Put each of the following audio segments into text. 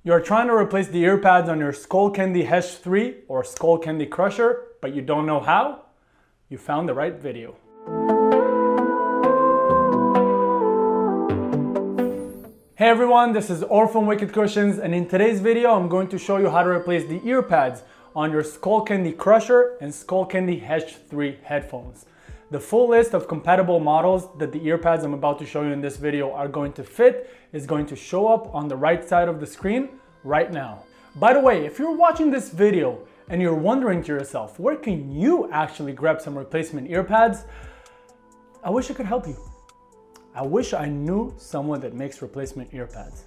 You're trying to replace the earpads on your Skullcandy Hesh 3 or Skullcandy Crusher, but you don't know how? You found the right video. Hey everyone, this is Or from Wicked Cushions, and in today's video I'm going to show you how to replace the earpads on your Skullcandy Crusher and Skullcandy Hesh 3 headphones. The full list of compatible models that the earpads I'm about to show you in this video are going to fit is going to show up on the right side of the screen right now. By the way, if you're watching this video and you're wondering to yourself, where can you actually grab some replacement earpads? I wish I could help you. I wish I knew someone that makes replacement earpads.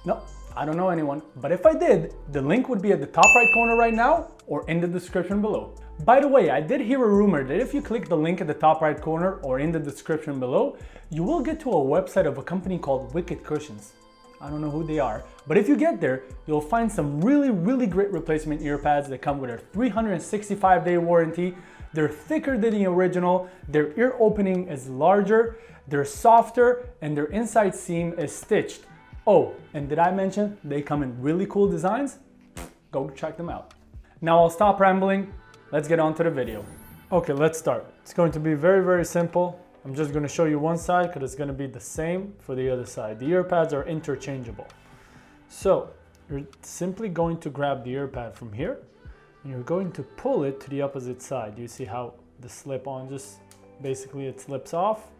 No, I don't know anyone, but if I did, the link would be at the top right corner right now or in the description below. By the way, I did hear a rumor that if you click the link at the top right corner or in the description below, you will get to a website of a company called Wicked Cushions. I don't know who they are, but if you get there, you'll find some really great replacement earpads that come with a 365-day warranty. They're thicker than the original, their ear opening is larger, they're softer, and their inside seam is stitched. Oh, and did I mention they come in really cool designs? Go check them out. Now I'll stop rambling. Let's get on to the video. Okay, let's start. It's going to be very simple. I'm just going to show you one side because it's going to be the same for the other side. The earpads are interchangeable. So you're simply going to grab the earpad from here and you're going to pull it to the opposite side. You see how the slip-on just basically it slips off.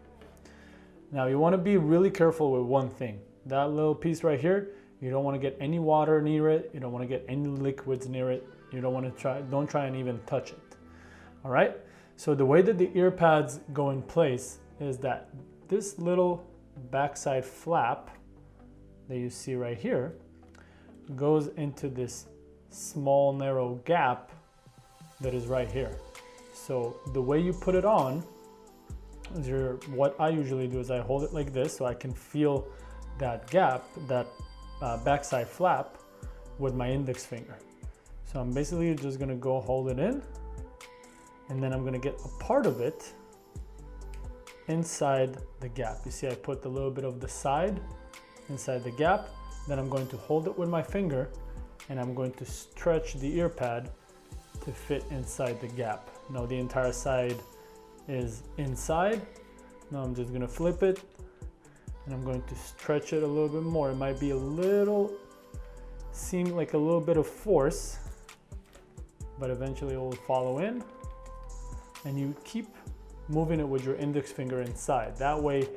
Now you want to be really careful with one thing. That little piece right here, you don't want to get any water near it. You don't want to get any liquids near it. You don't try and even touch it. All right. So the way that the earpads go in place is that this little backside flap that you see right here goes into this small narrow gap that is right here. So the way you put it on is what I usually do is I hold it like this so I can feel that gap, that backside flap with my index finger. So I'm basically just gonna go hold it in and then I'm gonna get a part of it inside the gap. You see I put a little bit of the side inside the gap, then I'm going to hold it with my finger and I'm going to stretch the earpad to fit inside the gap. Now the entire side is inside. Now I'm just gonna flip it and I'm going to stretch it a little bit more. It might be a little, seem like a little bit of force, but eventually it will follow in. And you keep moving it with your index finger inside. That way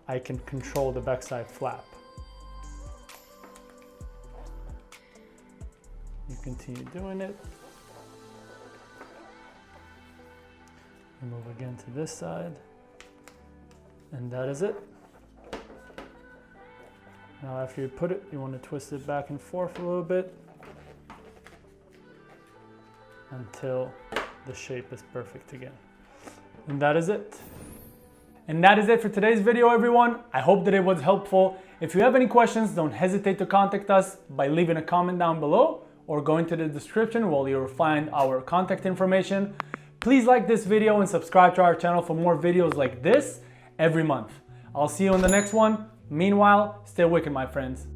I can control the backside flap. You continue doing it. You move again to this side. And that is it. Now after you put it, you want to twist it back and forth a little bit until the shape is perfect again. And that is it. And that is it for today's video, everyone. I hope that it was helpful. If you have any questions, don't hesitate to contact us by leaving a comment down below or going to the description where you'll find our contact information. Please like this video and subscribe to our channel for more videos like this every month. I'll see you in the next one. Meanwhile, stay wicked, my friends.